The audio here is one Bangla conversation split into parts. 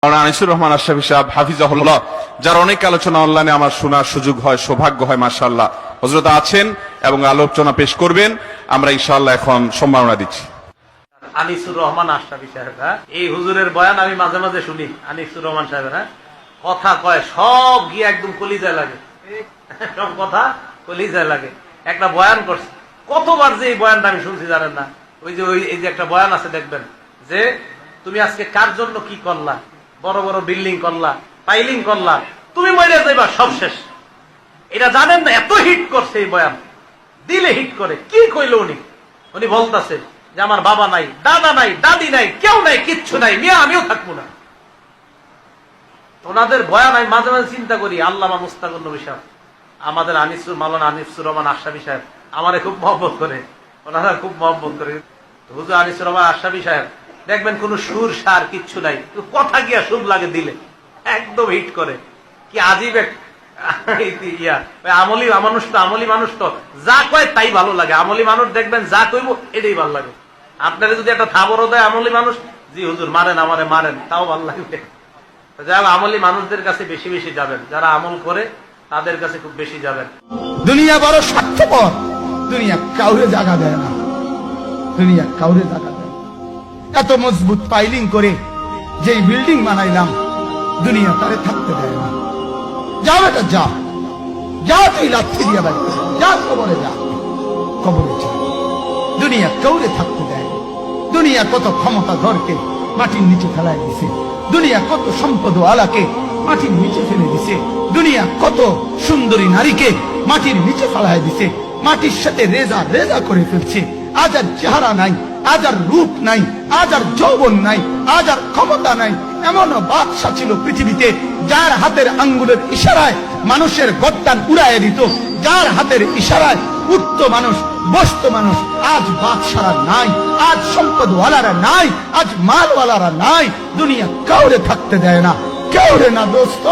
আনিসুর রহমান আশরাফি সাহেব হাফিজাহুল্লাহ, যার অনেক আলোচনা অনলাইনে আমার শোনার সুযোগ হয়, সৌভাগ্য হয়, মাশাআল্লাহ হযরত আছেন এবং আলোচনা পেশ করবেন। আমরা ইনশাআল্লাহ এখন সম্মাননা দিচ্ছি। আনিসুর রহমান আশরাফি সাহেব, এই হুজুরের বয়ান আমি মাঝে মাঝে শুনি। আনিসুর রহমান সাহেবের কথা কয় সব গিয়ে একদম কলিজায় লাগে, সব কথা কলিজায় লাগে। একটা বয়ান করছে, কতবার যে এই বয়ানটা আমি শুনছি জানেন না। এই যে একটা বয়ান আছে দেখবেন যে তুমি আজকে কার জন্য কি করলা, বড় বড় বিল্ডিং করলা, পাইলিং করলা, তুমি মরে যাইবা, সব শেষ। এটা জানেন না, এত হিট করছে এই বয়ান, দিলে হিট করে। কি কইল উনি বলতেছে যে আমার বাবা নাই, দাদা নাই, দাদি নাই, কেউ নাই, কিচ্ছু নাই, মিয়া আমিও থাকবো না। ওনাদের বয়ান আমি মাঝে মাঝে চিন্তা করি, আল্লামা মুস্তাকুর নবী সাহেব, আমাদের মাওলানা আনিসুর রহমান আশরাফি সাহেব আমারে খুব মহব্বত করে, ওনারা খুব মহব্বত করে। হুজুর আনিসুর রহমান আশরাফি সাহেব দেখবেন কোন সুর সার কিচ্ছু নাই, কথা গিয়া সুর লাগে দিলে, একদম হিট করে। কি আজীব এক আমলি মানুষ তো, আমলি মানুষ তো যা কয় তাই ভালো লাগে। আমলি মানুষ দেখবেন যা কইব এটাই ভালো লাগে। আপনারা যদি একটা থাবরও দেয় আমলি মানুষ, জি হুজুর মারেন আমারে মারেন, তাও ভালো লাগবে। যাই হোক, আমলি মানুষদের কাছে বেশি বেশি যাবেন, যারা আমল করে তাদের কাছে খুব বেশি যাবেন। দুনিয়া বড় স্বার্থপর, দুনিয়া কাউরে জায়গা দেয় না, দুনিয়া কাউরে জায়গা দেয়। এত মজবুত পাইলিং করে যে বিল্ডিং বানাইলাম, দুনিয়া তারে থাকতে দেয় না। যা বেটা যা, যা তুই লাথি দিয়া বাড়ি, যা কবরে যা, কবরে যা। দুনিয়া কাউরে থাকতে দেয়। দুনিয়া কত ক্ষমতা ধরকে মাটির নিচে ফেলায় দিছে, দুনিয়া কত সম্পদ আলাকে মাটির নিচে ফেলে দিছে, দুনিয়া কত সুন্দরী নারীকে মাটির নিচে ফেলায় দিছে, মাটির সাথে রেজা রেজা করে ফেলছে। আজ আর চেহারা নাই, আজ আর রূপ নাই, আজ আর যৌবন নাই, আজ আর ক্ষমতা নাই। এমন বাদশা ছিল পৃথিবীতে যার হাতের আঙ্গুলের ইশারায় মানুষের গর্দান উড়াইয়া দিত, যার হাতের ইশারায় উঠতো মানুষ, বসতো মানুষ। আজ বাদশারা নাই, আজ সম্পদওয়ালারা নাই, আজ মালওয়ালারা নাই। দুনিয়া কাউরে থাকতে দেয় না, কাউরে না দোস্ত,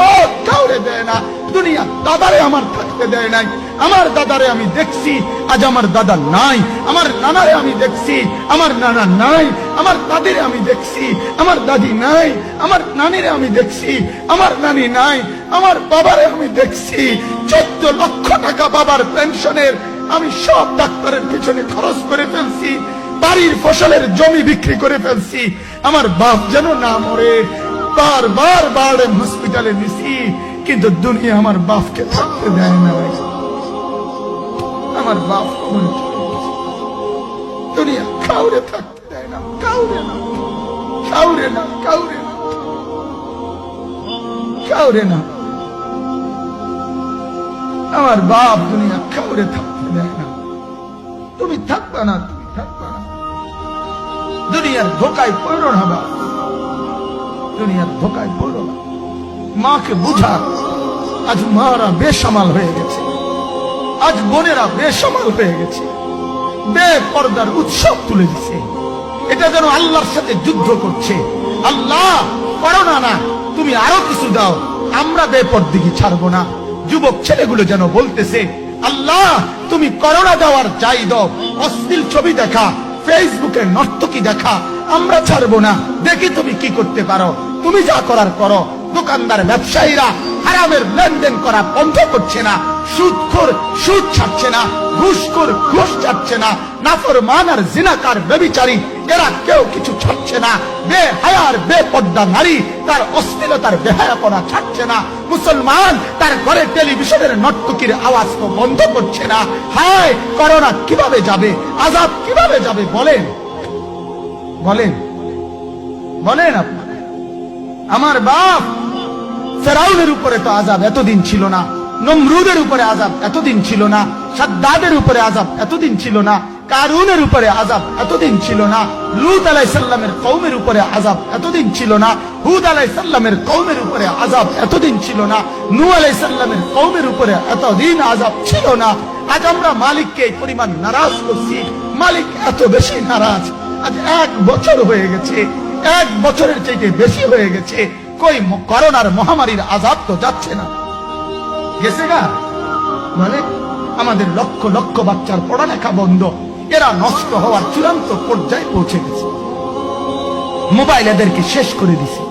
কাউরে দেয় না। দুনিয়া দাদারে আমার থাকতে দেয় নাই। আমার দাদারে আমি দেখছি, আজ আমার দাদা নাই। আমার নানারে আমি দেখছি, আমার নানা নাই। আমার দাদিরে আমি দেখছি, আমার দাদি নাই। আমার নানিরে আমি দেখছি, আমার নানি নাই। আমার বাবারে আমি দেখছি, 14 লক্ষ টাকা বাবার পেনশনের আমি সব ডাক্তারের পিছনে খরচ করে ফেলছি, বাড়ির ফসলের জমি বিক্রি করে ফেলছি। আমার বাপ যেন না মরে বারবার বারবার হসপিটালে নিছি, কিন্তু দুনিয়া আমার বাপকে থাকতে দেয় না। আমার বাপ কবরে চলে গেছে, দুনিয়া কাউরে থাকতে দেয় না, কাউরে না, কাউরে না, কাউরে না, কাউরে না। আমার বাপ দুনিয়া কাউরে থাকতে দেয় না। তুমি থাকবা না, তুমি থাকবা না। দুনিয়ার ধোকায় পড়ো না বাপ, দুনিয়ার ধোকায় পড়ো না। মাকে বুঝা, আজ মারা বেসামাল হয়ে গেছে, আজ বোনেরা বেসামাল হয়ে গেছে, বেপর্দার উৎসব তুলে দিছে। এটা যেন আল্লাহর সাথে যুদ্ধ করছে। আল্লাহ করো না, না তুমি আরো কিছু দাও, আমরা বেপরদিগি ছাড়বো না। যুবক ছেলেগুলো যেন বলতেছে, আল্লাহ তুমি করোনা দেওয়ার চাই দাও, অশ্লীল ছবি দেখা, ফেসবুকে নর্তকী দেখা আমরা ছাড়বো না। দেখি তুমি কি করতে পারো, তুমি যা করার করো। দোকানদার ব্যবসায়ীরা হারামের লেনদেন করা বন্ধ করছে না, সুদখোর সুদ ছাড়ছে না, ঘুষখোর ঘুষ ছাড়ছে না, নাফরমান আর জিনাকার ব্যভিচারী এরা কেউ কিছু ছাড়ছে না। বেহায়ার বেপর্দা নারী তার অশ্লীলতার বেহায়াপনা ছাড়ছে না। মুসলমান তার ঘরে টেলিভিশনের নর্তকীর আওয়াজ তো বন্ধ করছে না। হায় করোনা কিভাবে যাবে, আযাব কিভাবে যাবে বলেন, বলেন, বলেন আপনারা। আমার বাপ ফেরাউনের উপরে তো আযাব এতদিন ছিল না, নমরুদের উপরে আযাব এতদিন ছিল না, সাদ্দাদের উপরে আযাব এতদিন ছিল না, কারুনের উপরে আযাব এতদিন ছিল না, লূত আলাইহিস সালামের কওমের উপরে আযাব এতদিন ছিল না, হুদ আলাইহিস সালামের কওমের উপরে আযাব এতদিন ছিল না, নূহ আলাইহিস সালামের কওমের উপরে এতদিন আযাব ছিল না। আজ আমরা মালিককে এই পরিমাণ নারাজ করছি, মালিক এত বেশি নারাজ। আজ 1 বছর হয়ে গেছে, 1 বছরের চাইতে বেশি হয়ে গেছে, কই করোনার মহামারীর আযাব তো যাচ্ছে না, গেছে গা। মানে আমাদের লক্ষ লক্ষ বাচ্চার পড়ালেখা বন্ধ, এরা নষ্ট হওয়ার চূড়ান্ত পর্যায়ে পৌঁছে গেছে। মোবাইল এদেরকে শেষ করে দিছে।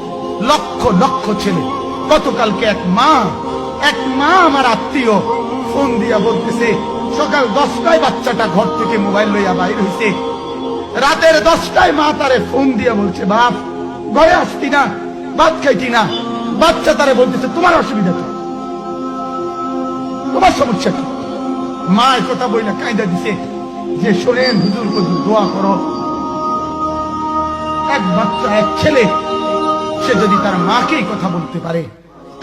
লক্ষ লক্ষ ছেলে। গতকালকে এক মা আমার আত্মীয় ফোন দিয়া বলতেছে, সকাল 10টায় বাচ্চাটা ঘর থেকে মোবাইল লইয়া বাইর হইছে, রাতের 10টায় মা তারে ফোন দিয়া বলছে, বাপ ঘরে আসতি না, ভাত খাইতি না। বাচ্চা তারে বলতেছে, তোমার অসুবিধা কি, তোমার সমস্যা কি? মা কথা বইলা কায়দা দিছে যে শোনেন হুজুর, হুজুর দোয়া করো, এক বাচ্চা এক ছেলে সে যদি তার মাকেই কথা বলতে পারে,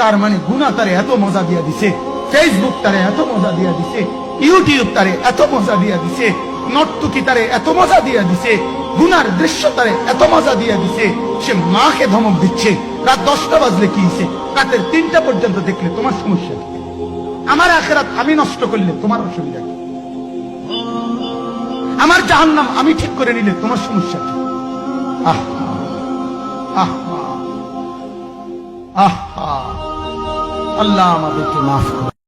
তার মানে গুনাহ তারে এত মজা দিয়া দিছে, ফেসবুক তারে এত মজা দিয়া দিছে, ইউটিউব তারে এত মজা দিয়া দিছে, নর্তকী তারে এত মজা দিয়া দিছে, গুনার দৃশ্য তারে এত মজা দিয়া দিছে, সে মাকে ধমক দিচ্ছে। রাত 10টা বাজলে কি হইছে, রাতের 3টা পর্যন্ত দেখলে তোমার সমস্যা কি? আমার আখিরাত আমি নষ্ট করলে তোমার অসুবিধা কি? আমার জাহান্নাম আমি ঠিক করে নিলে তোমার সমস্যা কি? আহ আহ আহ আল্লাহ আমাদেরকে মাফ করো।